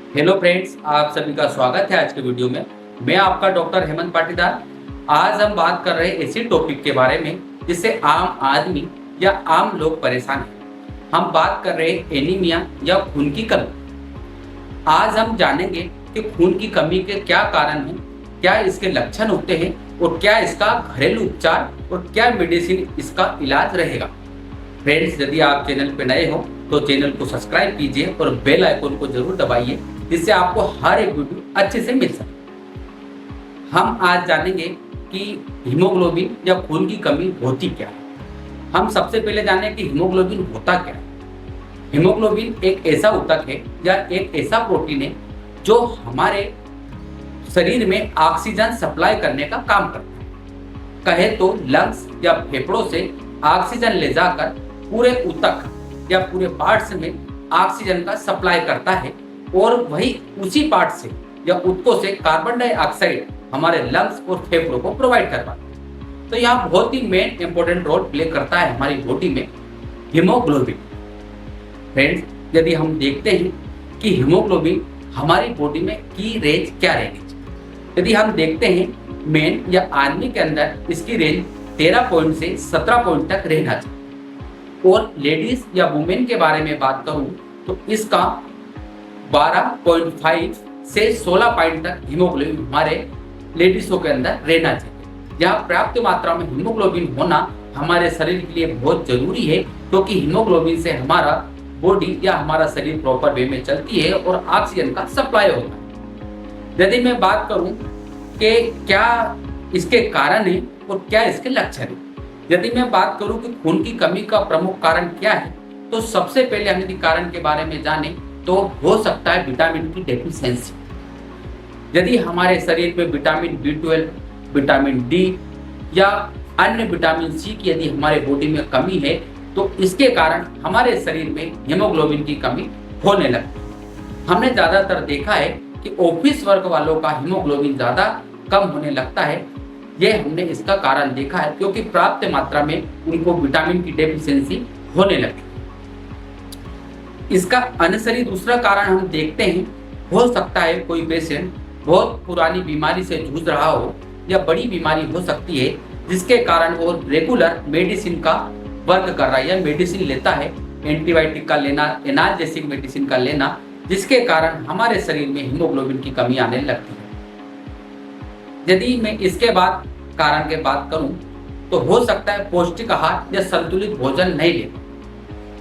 Hello friends, आप सभी का स्वागत है आज के वीडियो में। मैं आपका डॉक्टर हेमंत पाटीदार। आज हम बात कर रहे हैं ऐसी टॉपिक के बारे में जिससे आम आदमी या आम लोग परेशान हैं। हम बात कर रहे हैं एनीमिया या खून की कमी। आज हम जानेंगे कि खून की कमी के क्या कारण हैं, क्या इसके लक्षण होते हैं और क्या इसका घरेलू उपचार और क्या मेडिसिन इसका इलाज रहेगा। फ्रेंड्स, यदि आप चैनल पर नए हो तो चैनल को सब्सक्राइब कीजिए और बेल आइकन को जरूर दबाइए जिससे आपको हर एक वीडियो अच्छे से मिल सके। हम आज जानेंगे कि हीमोग्लोबिन या खून की कमी होती क्या है। हम सबसे पहले जानें कि हीमोग्लोबिन होता क्या है। हीमोग्लोबिन एक ऐसा ऊतक है या एक ऐसा प्रोटीन है जो हमारे शरीर में ऑक्सीजन सप्लाई करने का काम करता है। कहे तो लंग्स या फेफड़ों से ऑक्सीजन ले जाकर पूरे ऊतक या पूरे पार्ट्स में ऑक्सीजन का सप्लाई करता है और वही उसी पार्ट से या ऊतकों से कार्बन डाइऑक्साइड हमारे लंग्स और फेफड़ों को प्रोवाइड करवाता है। तो यहाँ बहुत ही मेन इंपॉर्टेंट रोल प्ले करता है हमारी बॉडी में हीमोग्लोबिन। फ्रेंड्स, यदि हम देखते हैं कि हीमोग्लोबिन हमारी बॉडी में की रेंज क्या रहेगी, यदि हम देखते हैं मेन या आदमी के अंदर इसकी रेंज 13 पॉइंट से 17 पॉइंट तक रहना चाहिए और लेडीज या वुमेन के बारे में बात करूं तो इसका 12.5 से 16 पॉइंट तक हीमोग्लोबिन हमारे लेडीजों के अंदर रहना चाहिए। यह पर्याप्त मात्रा में हीमोग्लोबिन होना हमारे शरीर के लिए बहुत जरूरी है क्योंकि हीमोग्लोबिन से हमारा बॉडी या हमारा शरीर प्रॉपर वे में चलती है और ऑक्सीजन का सप्लाई होता है। यदि मैं बात करूं कि क्या इसके कारण है और क्या इसके लक्षण है, यदि मैं बात करूं कि खून की कमी का प्रमुख कारण क्या है, तो सबसे पहले हम यदि कारण के बारे में जाने तो हो सकता है विटामिन की डेफिशिएंसी। यदि हमारे शरीर में विटामिन B12, विटामिन D या अन्य विटामिन C की यदि हमारे बॉडी में कमी है तो इसके कारण हमारे शरीर में हीमोग्लोबिन की कमी होने लगती है। हमने ज्यादातर देखा है कि ऑफिस वर्क वालों का हीमोग्लोबिन ज्यादा कम होने लगता है। यह हमने इसका कारण देखा है क्योंकि पर्याप्त मात्रा में उनको विटामिन की डेफिशिएंसी होने लगती है। इसका अनुसरी दूसरा कारण हम देखते हैं, हो सकता है कोई पेशेंट बहुत पुरानी बीमारी से जूझ रहा हो या बड़ी बीमारी हो सकती है जिसके कारण वो रेगुलर मेडिसिन का वर्क कर रहा है या मेडिसिन लेता है, एंटीबायोटिक का लेना, एनाल्जेसिक मेडिसिन का लेना, जिसके कारण हमारे शरीर में हीमोग्लोबिन की कमी आने लगती है। यदि मैं इसके बाद कारण की बात करूं तो हो सकता है पौष्टिक आहार या संतुलित भोजन नहीं ले,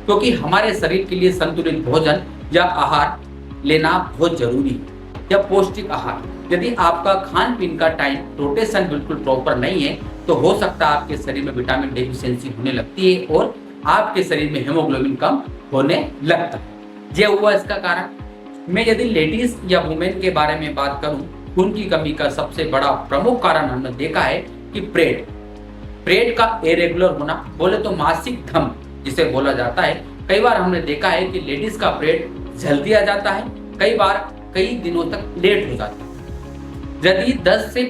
क्योंकि हमारे शरीर के लिए संतुलित भोजन या आहार लेना बहुत जरूरी है। या पौष्टिक आहार, यदि आपका खान पीन का टाइम रोटेशन बिल्कुल प्रॉपर नहीं है तो हो सकता है आपके शरीर में विटामिन डेफिशिएंसी होने लगती है और आपके शरीर में हीमोग्लोबिन कम होने लगता है। ये हुआ इसका कारण। मैं यदि लेडीज या वुमेन के बारे में बात करूं, खून की कमी का सबसे बड़ा प्रमुख कारण हमने देखा है कि पीरियड का इरेगुलर होना, बोले तो मासिक धर्म जिसे बोला जाता है। कई बार हमने देखा है कि लेडीज का पीरियड जल्दी आ जाता है, कई बार कई दिनों तक लेट हो जाता है। यदि 10 से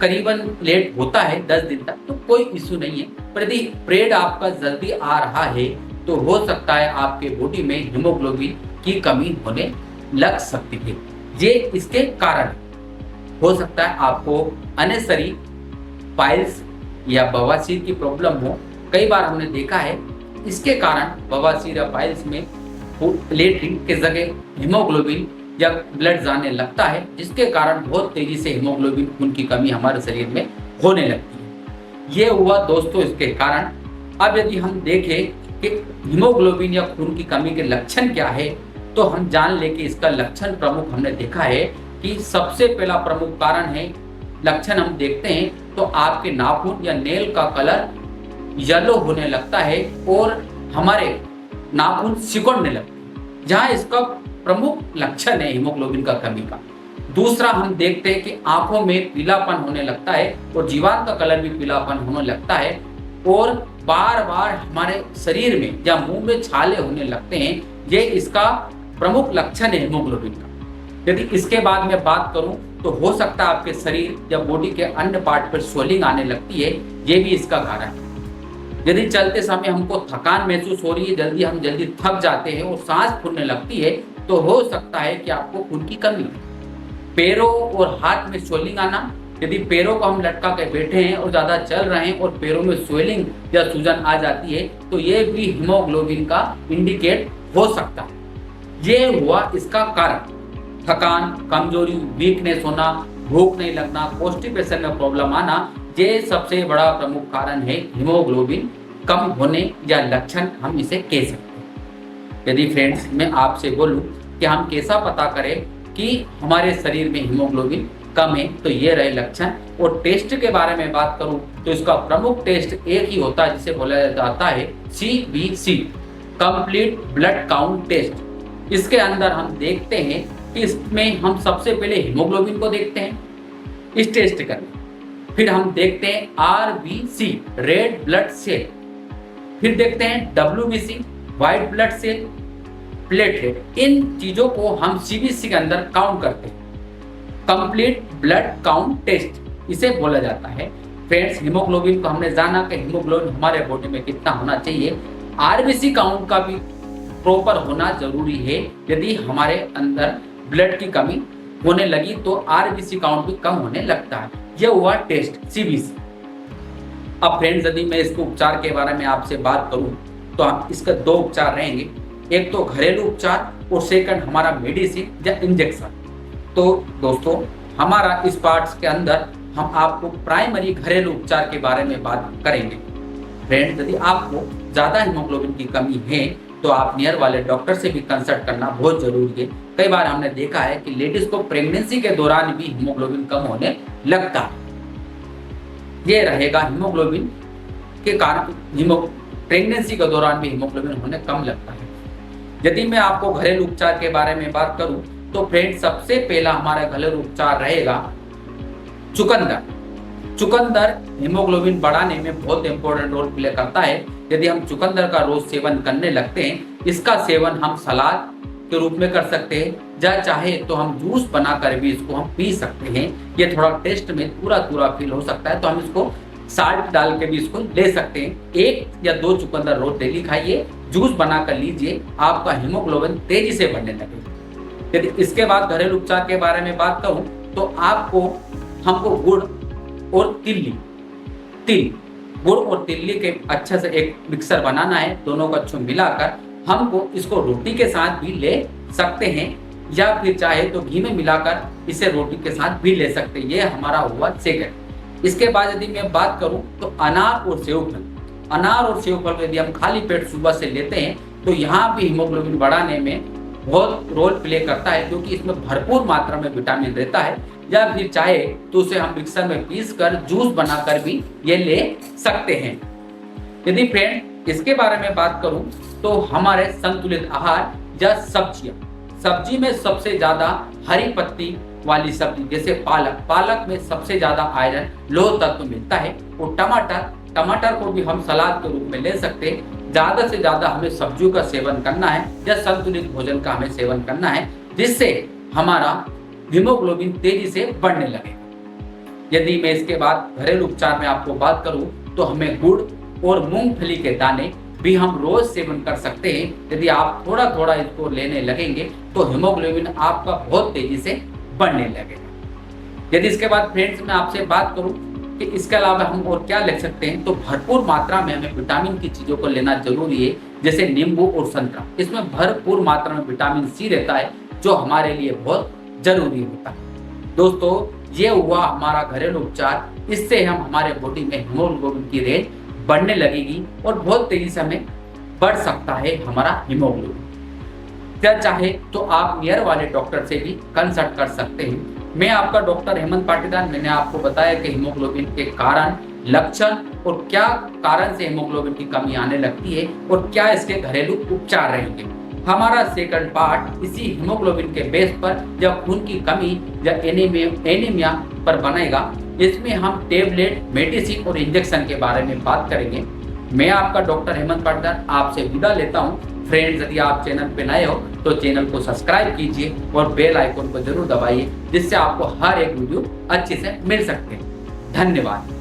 करीबन लेट होता है 10 दिन तक तो कोई इश्यू नहीं है, पर यदि पीरियड आपका जल्दी आ रहा है तो हो सकता है आपके बॉडी में हीमोग्लोबिन की कमी होने लग सकती है। ये इसके कारण हो सकता है आपको अनेसरी पाइल्स या बवासीर की प्रॉब्लम हो। कई बार हमने देखा है इसके कारण बवासीर या पाइल्स में लेटरिन के जगह हीमोग्लोबिन या ब्लड जाने लगता है, जिसके कारण बहुत तेजी से हीमोग्लोबिन खून की कमी हमारे शरीर में होने लगती है। ये हुआ दोस्तों इसके कारण। अब यदि हम देखें कि हीमोग्लोबिन या खून की कमी के लक्षण क्या है तो हम जान ले कि इसका लक्षण प्रमुख हमने देखा है कि सबसे पहला प्रमुख कारण है, लक्षण हम देखते हैं तो आपके नाखून या नेल का कलर येलो होने लगता है और हमारे नाखून सिकुड़ने लगते हैं, जहां इसका प्रमुख लक्षण है हीमोग्लोबिन का कमी का। दूसरा हम देखते हैं कि आंखों में पीलापन होने लगता है और जीवान का कलर भी पीलापन होने लगता है और बार बार हमारे शरीर में या मुंह में छाले होने लगते हैं। ये इसका प्रमुख लक्षण है हीमोग्लोबिन का। यदि इसके बाद मैं बात करूं तो हो सकता है आपके शरीर या बॉडी के अन्य पार्ट पर स्वेलिंग आने लगती है, ये भी इसका कारण है। यदि चलते समय हमको थकान महसूस हो रही है, हम जल्दी थक जाते हैं और सांस फूलने लगती है, तो हो सकता है कि आपको खून की कमी हो। पैरों और हाथ में स्वेलिंग आना, यदि पैरों को हम लटका के बैठे हैं और ज्यादा चल रहे हैं और पैरों में स्वेलिंग या सूजन आ जाती है तो ये भी हीमोग्लोबिन का इंडिकेट हो सकता है। ये हुआ इसका कारण। थकान, कमजोरी, वीकनेस होना, भूख नहीं लगना, कॉन्स्टिपेशन में प्रॉब्लम आना, ये सबसे बड़ा प्रमुख कारण है हीमोग्लोबिन कम होने या लक्षण हम इसे कह सकते हैं। यदि फ्रेंड्स मैं आपसे बोलूं कि हम कैसा पता करें कि हमारे शरीर में हीमोग्लोबिन कम है, तो ये रहे लक्षण। और टेस्ट के बारे में बात करूं तो इसका प्रमुख टेस्ट एक ही होता है जिसे बोला जाता है CBC, complete blood count test. इसके अंदर हम देखते हैं कि इसमें हम सबसे पहले हीमोग्लोबिन को देखते हैं इस टेस्ट करके, फिर हम देखते हैं RBC, रेड ब्लड सेल, फिर देखते हैं WBC, white blood cell, platelet. इन चीजों को हम CBC के अंदर काउंट करते हैं। कंप्लीट ब्लड काउंट टेस्ट इसे बोला जाता है। फ्रेंड्स, हीमोग्लोबिन को हमने जाना कि हीमोग्लोबिन हमारे बॉडी में कितना होना चाहिए। RBC काउंट का भी प्रॉपर होना जरूरी है। यदि हमारे अंदर ब्लड की कमी होने लगी तो RBC काउंट भी कम होने लगता है। यह हुआ टेस्ट CBC। अब फ्रेंड्स, यदि मैं इसके उपचार के बारे में आपसे बात करूं तो हम इसका दो उपचार रहेंगे, एक तो घरेलू उपचार और सेकंड हमारा मेडिसिन या इंजेक्शन। तो दोस्तों, हमारा इस पार्ट्स के अंदर हम आपको प्राइमरी घरेलू उपचार के बारे में बात करेंगे। फ्रेंड्स, यदि आपको ज़्यादा हीमोग्लोबिन की कमी है तो आप नियर वाले डॉक्टर से भी कंसल्ट करना बहुत जरूरी है। कई बार हमने देखा है कि लेडीज को प्रेगनेंसी के दौरान भी हीमोग्लोबिन कम होने लगता है। ये रहेगा हीमोग्लोबिन के कारण, प्रेगनेंसी के दौरान भी हीमोग्लोबिन होने कम लगता है। यदि मैं आपको घरेलू उपचार के बारे में बात करूं तो फ्रेंड्स, सबसे पहला हमारा घरेलू उपचार रहेगा चुकंदर। चुकंदर हीमोग्लोबिन बढ़ाने में बहुत इंपॉर्टेंट रोल प्ले करता है। यदि हम चुकंदर का रोज सेवन करने लगते हैं, इसका सेवन हम सलाद के रूप में कर सकते हैं, या चाहे तो हम जूस बनाकर भी इसको हम पी सकते हैं। ये थोड़ा टेस्ट में पूरा फील हो सकता है तो हम इसको साल्ट डाल के भी इसको ले सकते हैं। 1 या 2 चुकंदर रोज डेली खाइए, जूस बनाकर लीजिए, आपका हीमोग्लोबिन तेजी से बढ़ने लगेगा। यदि इसके बाद घरेलू उपचार के बारे में बात करूं तो हमको गुड़ और गुड़ और तिल्ली के अच्छे से एक मिक्सर बनाना है। दोनों को अच्छे मिलाकर हमको इसको रोटी के साथ भी ले सकते हैं, या फिर चाहे तो घी में मिलाकर इसे रोटी के साथ भी ले सकते हैं। ये हमारा हुआ सेकंड। इसके बाद यदि मैं बात करूं तो अनार और सेवफल यदि हम खाली पेट सुबह से लेते हैं तो यहाँ भी हीमोग्लोबिन बढ़ाने में बहुत रोल प्ले करता है, क्योंकि इसमें भरपूर मात्रा में विटामिन रहता है। या फिर चाहे तो उसे हम मिक्सर में पीस कर जूस बनाकर भी ये ले सकते हैं। यदि फ्रेंड इसके बारे में बात करूं तो हमारे संतुलित आहार या सब्जी में सबसे ज्यादा हरी पत्ती वाली सब्जी जैसे पालक में सबसे ज्यादा आयरन, लोह तत्व मिलता है। और टमाटर को भी हम सलाद के रूप में ले सकते हैं। ज्यादा से ज्यादा हमें सब्जियों का सेवन करना है या संतुलित भोजन का हमें सेवन करना है, जिससे हमारा हीमोग्लोबिन तेजी से बढ़ने लगे। यदि मैं इसके बाद घरेलू उपचार में आपको बात करूं तो हमें गुड़ और मूंगफली के दाने भी हम रोज सेवन कर सकते हैं। यदि आप थोड़ा थोड़ा इसको लेने लगेंगे तो हीमोग्लोबिन आपका बहुत तेजी से बढ़ने लगेगा। यदि इसके बाद फ्रेंड्स मैं आपसे बात करूं कि इसके अलावा हम और क्या ले सकते हैं, तो भरपूर मात्रा में हमें विटामिन की चीजों को लेना जरूरी है, जैसे नींबू और संतरा। इसमें भरपूर मात्रा में विटामिन सी रहता है जो हमारे लिए बहुत जरूरी होता है। दोस्तों, ये हुआ हमारा घरेलू उपचार। इससे हम हमारे बॉडी में हीमोग्लोबिन की रेंज बढ़ने लगेगी और बहुत तेजी से हमें बढ़ सकता है हमारा हीमोग्लोबिन। क्या चाहे तो आप नियर वाले डॉक्टर से भी कंसल्ट कर सकते हैं। मैं आपका डॉक्टर हेमंत पाटीदार। मैंने आपको बताया कि हीमोग्लोबिन के कारण, लक्षण और क्या कारण से हीमोग्लोबिन की कमी आने लगती है और क्या इसके घरेलू उपचार रहेंगे। हमारा सेकंड पार्ट इसी हीमोग्लोबिन के बेस पर या खून की कमी या एनीमिया पर बनेगा। इसमें हम टेबलेट, मेडिसिन और इंजेक्शन के बारे में बात करेंगे। मैं आपका डॉक्टर हेमंत पाटीदार आपसे विदा लेता हूँ। फ्रेंड्स, यदि आप चैनल पे नए हो तो चैनल को सब्सक्राइब कीजिए और बेल आइकन को जरूर दबाइए, जिससे आपको हर एक वीडियो अच्छे से मिल सकते हैं। धन्यवाद।